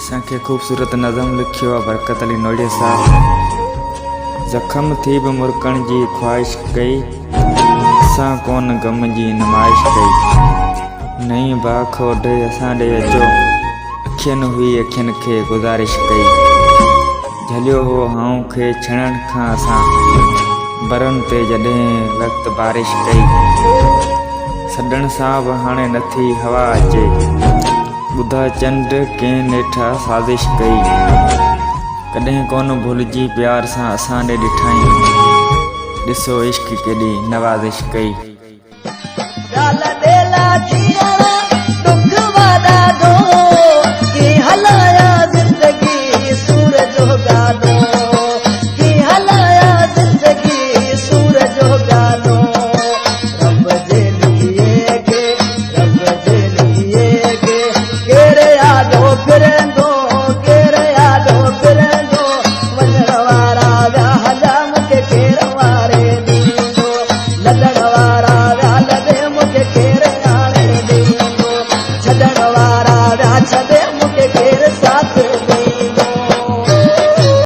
असांखे ख़ूबसूरत नज़म लिखियो आहे बरकत अली नोड़िया साहब। ज़ख़म थी बि मुर्कण जी ख़्वाहिश कई, असां कोन ग़म जी नुमाइश कई। नई बाख ओढे असां ॾे अचो, अखियुनि हुई अखियुनि खे गुज़ारिश कई। झलियो हो हाऊं खे छणण खां असां, बरनि ते जॾहिं वक़्तु बारिश कई। सॾण सां बि हाणे नथी हवा अचे, ॿुधा चंड कंहिं नेठा साज़िश कई। कॾहिं कोन भुलिजी प्यार सां असां ॾे ॾिठाई, ॾिसो इश्क केॾी नवाज़िश कई।